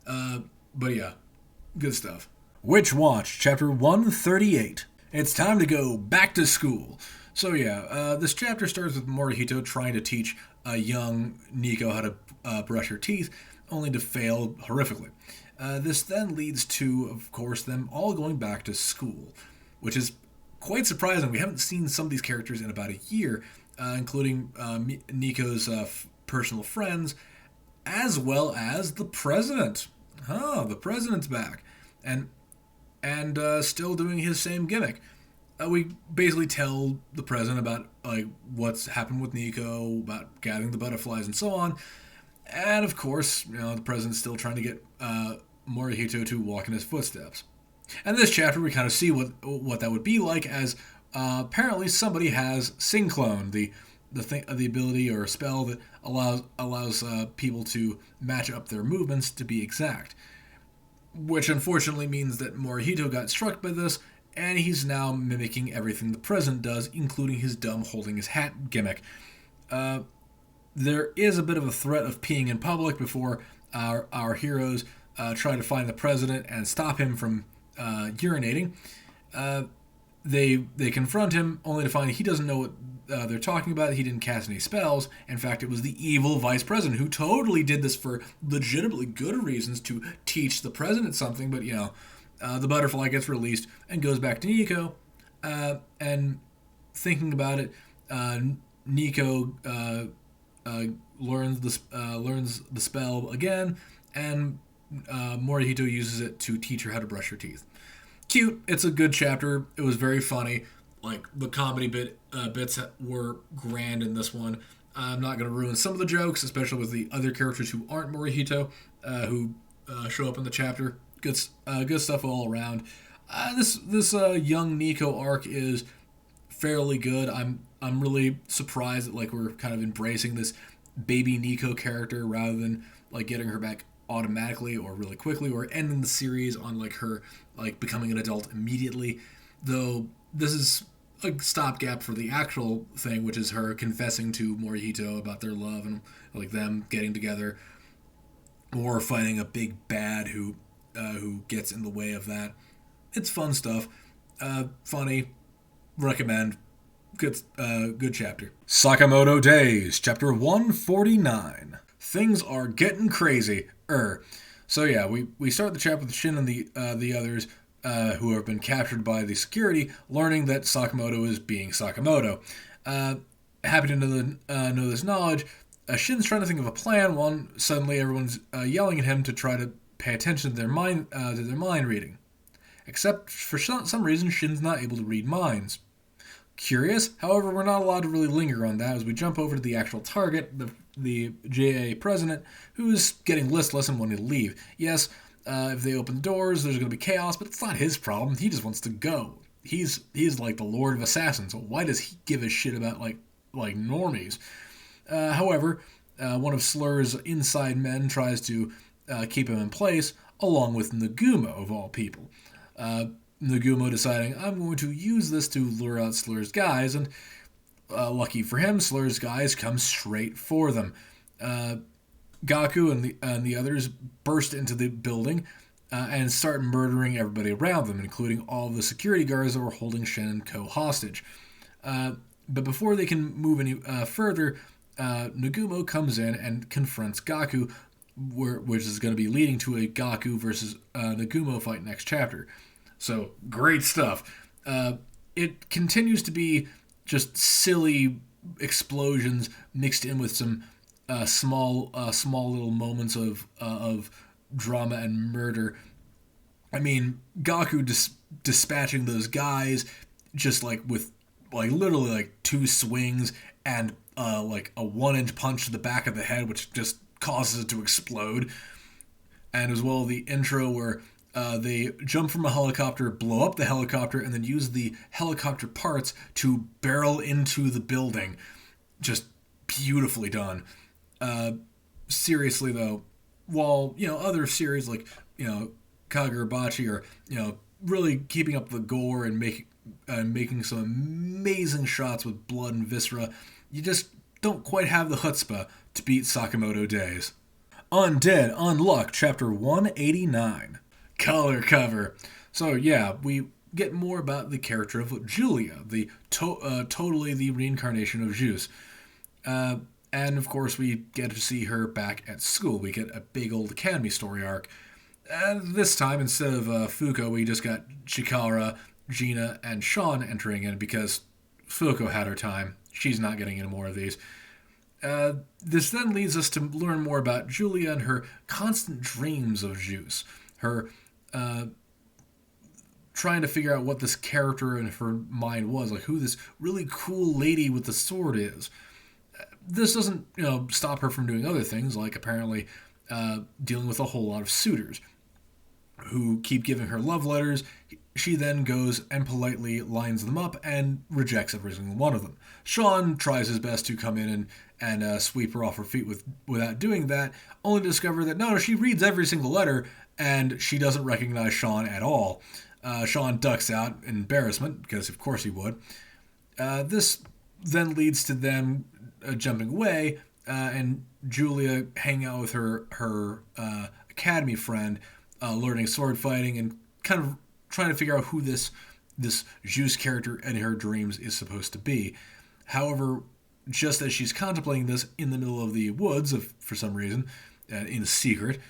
But yeah, good stuff. Witch Watch, Chapter 138. It's time to go back to school. So yeah, this chapter starts with Morihito trying to teach a young Nico how to brush her teeth, only to fail horrifically. This then leads to, of course, them all going back to school, which is quite surprising. We haven't seen some of these characters in about a year, including Nico's personal friends, as well as the president. The president's back, and still doing his same gimmick. We basically tell the president about like what's happened with Nico, about gathering the butterflies and so on, and of course, the president's still trying to get Morihito to walk in his footsteps. And this chapter, we kind of see what that would be like, as apparently somebody has Synclone, the ability or spell that allows people to match up their movements to be exact. Which unfortunately means that Morihito got struck by this, and he's now mimicking everything the president does, including his dumb holding his hat gimmick. There is a bit of a threat of peeing in public before our heroes try to find the president and stop him from urinating. They confront him, only to find he doesn't know what they're talking about. He didn't cast any spells. In fact, it was the evil vice president who totally did this for legitimately good reasons to teach the president something. But the butterfly gets released and goes back to Nico. And thinking about it, Nico learns the spell again, and Morihito uses it to teach her how to brush her teeth. Cute. It's a good chapter. It was very funny. Like, the comedy bits were grand in this one. I'm not going to ruin some of the jokes, especially with the other characters who aren't Morihito, who show up in the chapter. Good stuff all around. This young Nico arc is fairly good. I'm really surprised that like we're kind of embracing this baby Nico character rather than like getting her back automatically or really quickly, or ending the series on like her like becoming an adult immediately. Though this is a stopgap for the actual thing, which is her confessing to Morihito about their love and like them getting together, or fighting a big bad who gets in the way of that. It's fun stuff. Funny. Recommend. Good chapter. Sakamoto Days, chapter 149. Things are getting crazy. So yeah, we start the chapter with Shin and the others who have been captured by the security, learning that Sakamoto is being Sakamoto. Happy to know this knowledge, Shin's trying to think of a plan while suddenly everyone's yelling at him to try to pay attention to their mind reading. Except for some reason, Shin's not able to read minds. Curious, however, we're not allowed to really linger on that as we jump over to the actual target, the JA president, who's getting listless and wanting to leave. Yes, if they open the doors, there's going to be chaos, but it's not his problem. He just wants to go. He's like the Lord of Assassins, so why does he give a shit about like normies? However, one of Slur's inside men tries to keep him in place, along with Nagumo, of all people. Nagumo deciding, I'm going to use this to lure out Slur's guys, and lucky for him, Slur's guys come straight for them. Gaku and the others burst into the building and start murdering everybody around them, including all the security guards that were holding Shin and Co. hostage. But before they can move any further, Nagumo comes in and confronts Gaku, which is going to be leading to a Gaku versus Nagumo fight next chapter. So, great stuff. It continues to be just silly explosions mixed in with some small little moments of drama and murder. I mean, Gaku dispatching those guys just like with like literally like 2 swings and like a 1-inch punch to the back of the head, which just causes it to explode. And as well the intro where they jump from a helicopter, blow up the helicopter, and then use the helicopter parts to barrel into the building. Just beautifully done. Seriously though, while other series like Kagurabachi are really keeping up the gore and making some amazing shots with blood and viscera, you just don't quite have the chutzpah to beat Sakamoto Days. Undead Unluck, chapter 189. Color cover. So yeah, we get more about the character of Julia, totally the reincarnation of Zeus. Uh, and of course, we get to see her back at school. We get a big old academy story arc. And this time, instead of Fuko, we just got Chikara, Gina, and Sean entering in because Fuko had her time. She's not getting any more of these. This then leads us to learn more about Julia and her constant dreams of Zeus. Her trying to figure out what this character in her mind was, like who this really cool lady with the sword is. This doesn't, stop her from doing other things, like apparently dealing with a whole lot of suitors who keep giving her love letters. She then goes and politely lines them up and rejects every single one of them. Sean tries his best to come in and sweep her off her feet without doing that, only to discover that no, she reads every single letter and she doesn't recognize Sean at all. Sean ducks out in embarrassment, because of course he would. This then leads to them jumping away and Julia hanging out with her academy friend, learning sword fighting and kind of trying to figure out who this Zeus character in her dreams is supposed to be. However, just as she's contemplating this in the middle of the woods, for some reason, in secret,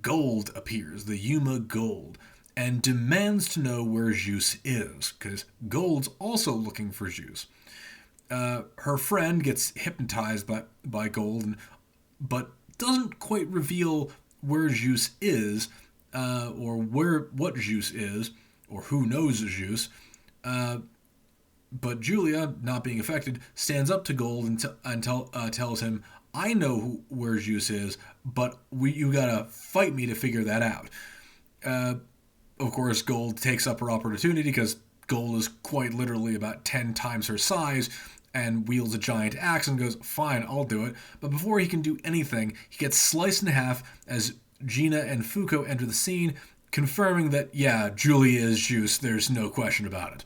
Gold appears, the Yuma Gold, and demands to know where Zeus is, because Gold's also looking for Zeus. Her friend gets hypnotized by Gold, but doesn't quite reveal where Zeus is, or what Zeus is, or who knows Zeus. But Julia, not being affected, stands up to Gold and tells him, "I know where Zeus is, but you gotta fight me to figure that out." Of course, Gold takes up her opportunity because Gold is quite literally about 10 times her size and wields a giant axe and goes, "Fine, I'll do it." But before he can do anything, he gets sliced in half as Gina and Fuko enter the scene, confirming that, yeah, Julia is Zeus, there's no question about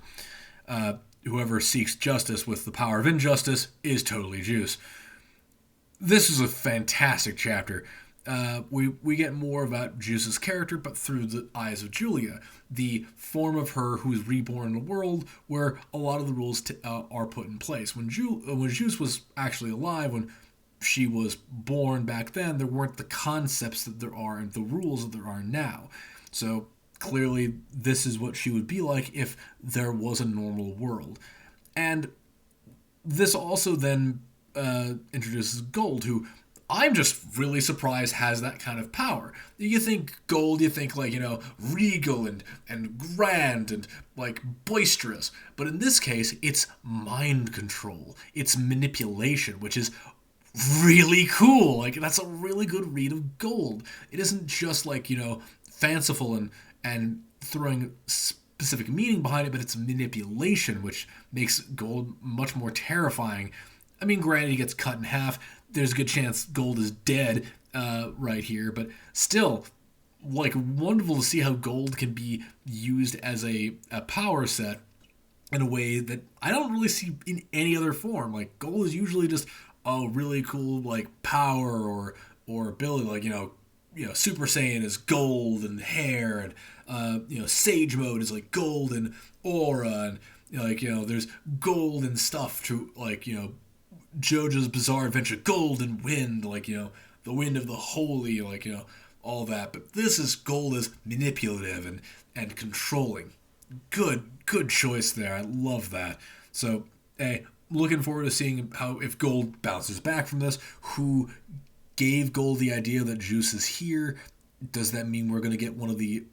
it. Whoever seeks justice with the power of injustice is totally Zeus. This is a fantastic chapter. We get more about Zeus's character, but through the eyes of Julia, the form of her who is reborn in a world where a lot of the rules are put in place. When Zeus was actually alive, when she was born back then, there weren't the concepts that there are and the rules that there are now. So clearly, this is what she would be like if there was a normal world. And this also then introduces Gold, who I'm just really surprised has that kind of power. You think Gold, you think like, regal and grand and like boisterous. But in this case, it's mind control. It's manipulation, which is really cool. Like, that's a really good read of Gold. It isn't just like, fanciful and throwing specific meaning behind it, but it's manipulation, which makes Gold much more terrifying. I mean, granted, he gets cut in half. There's a good chance Gold is dead right here, but still, like, wonderful to see how Gold can be used as a power set in a way that I don't really see in any other form. Like, Gold is usually just a really cool, like, power or ability, like, Super Saiyan is gold and hair, and Sage Mode is like gold and aura, and there's gold and stuff to like JoJo's Bizarre Adventure, gold and wind, like the wind of the holy, like all that. But this is Gold is manipulative and controlling. Good choice there. I love that. So hey, looking forward to seeing if Gold bounces back from this. Who gave Gold the idea that Zeus is here? Does that mean we're going to get one of the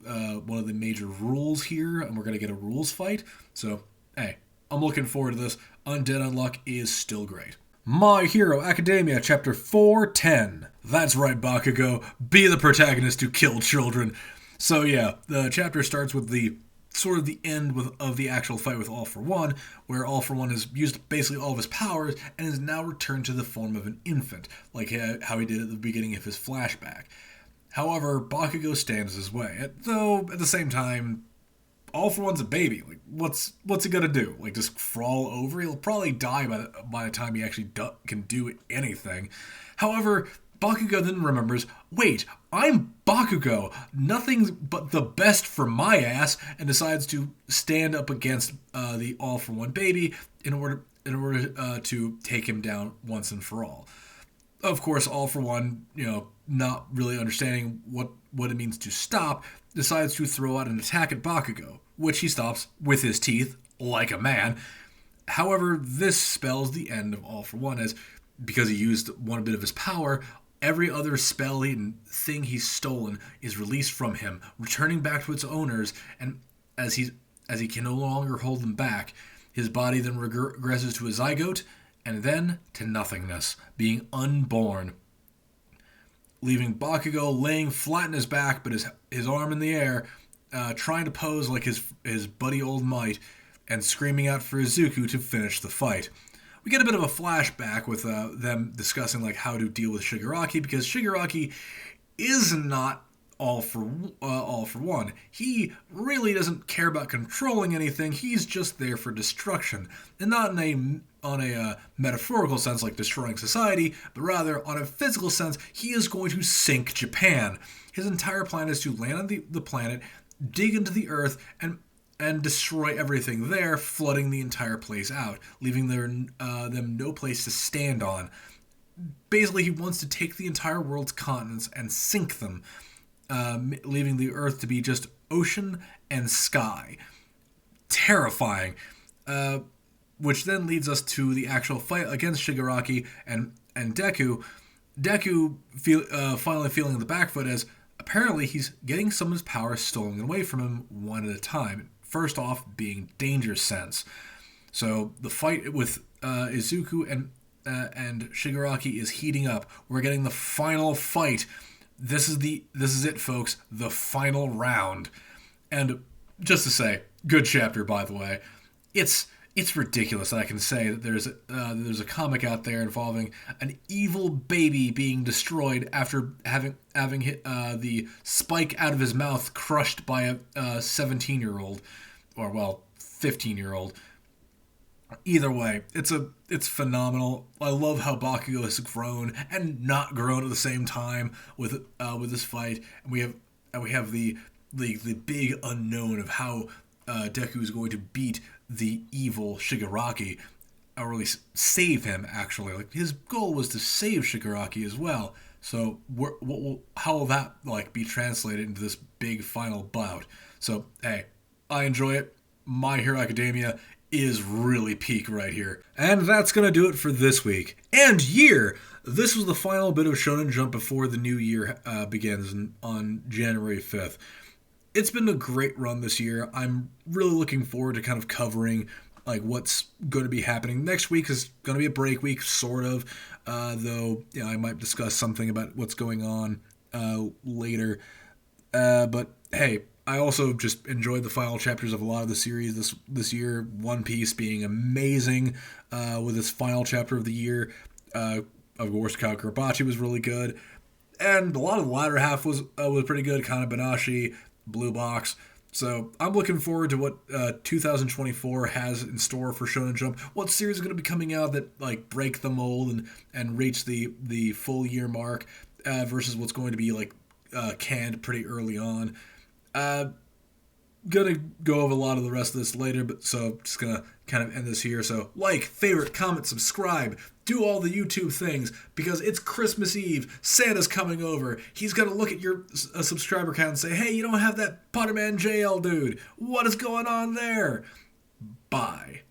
major rules here, and we're going to get a rules fight? So, hey, I'm looking forward to this. Undead Unluck is still great. My Hero Academia, Chapter 410. That's right, Bakugo. Be the protagonist who killed children. So yeah, the chapter starts with the sort of the end of the actual fight with All For One, where All For One has used basically all of his powers and is now returned to the form of an infant, like how he did at the beginning of his flashback. However, Bakugo stands his way, though at the same time, All For One's a baby. Like, what's he gonna do? Like, just crawl over? He'll probably die by the time he actually can do anything. However, Bakugo then remembers, wait, I'm Bakugo, nothing but the best for my ass, and decides to stand up against the All for One baby in order to take him down once and for all. Of course, All for One, not really understanding what it means to stop, decides to throw out an attack at Bakugo, which he stops with his teeth, like a man. However, this spells the end of All for One, as because he used one bit of his power, every other spell and thing he's stolen is released from him, returning back to its owners, and as he can no longer hold them back, his body then regresses to a zygote, and then to nothingness, being unborn, leaving Bakugo laying flat in his back, but his arm in the air, trying to pose like his buddy Old Might, and screaming out for Izuku to finish the fight. We get a bit of a flashback with them discussing like how to deal with Shigaraki, because Shigaraki is not all for one. He really doesn't care about controlling anything. He's just there for destruction, and not on a metaphorical sense like destroying society, but rather on a physical sense. He is going to sink Japan. His entire plan is to land on the planet, dig into the earth, and destroy everything there, flooding the entire place out, leaving them no place to stand on. Basically, he wants to take the entire world's continents and sink them, leaving the earth to be just ocean and sky. Terrifying. Which then leads us to the actual fight against Shigaraki and Deku. Deku finally feeling the back foot, as apparently he's getting some of his power stolen away from him one at a time. First off, being Danger Sense. So the fight with Izuku and Shigaraki is heating up. We're getting the final fight. This is it, folks. The final round. And just to say, good chapter, by the way. It's ridiculous that I can say that there's a comic out there involving an evil baby being destroyed after having hit the spike out of his mouth crushed by a 17-year-old, or 15-year-old. Either way, it's phenomenal. I love how Bakugo has grown and not grown at the same time with this fight, and we have the big unknown of how Deku is going to beat the evil Shigaraki, or at least save him. Actually, like his goal was to save Shigaraki as well. So how will that be translated into this big final bout? So hey, I enjoy it. My Hero Academia is really peak right here. And that's going to do it for this week. And year! This was the final bit of Shonen Jump before the new year begins on January 5th. It's been a great run this year. I'm really looking forward to kind of covering what's going to be happening. Next week is going to be a break week, sort of, though I might discuss something about what's going on later. But hey, I also just enjoyed the final chapters of a lot of the series this year. One Piece being amazing with its final chapter of the year. Of course, Kagurabachi was really good, and a lot of the latter half was pretty good. Kanabanashi, Blue Box. So I'm looking forward to what 2024 has in store for Shonen Jump. What series is going to be coming out that break the mold and reach the full year mark versus what's going to be canned pretty early on. Gonna go over a lot of the rest of this later, but so just gonna kind of end this here. So favorite, comment, subscribe, do all the YouTube things, because it's Christmas Eve. Santa's coming over. He's gonna look at your subscriber count and say, hey, you don't have that Potterman JL dude. What is going on there? Bye.